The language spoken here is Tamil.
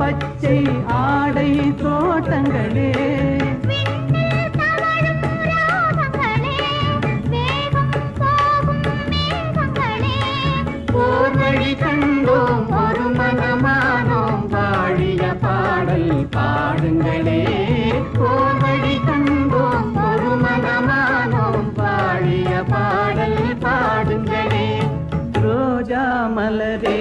பச்சை ஆடை தோட்டங்களே வழி கண்டோம் ஒரு மனமானோம் வாழிய பாடல் பாடுங்களே ஓர் வழி கண்டோம் ஒரு மனமானோம் வாழிய பாடல் பாடுங்களே ரோஜா மலரே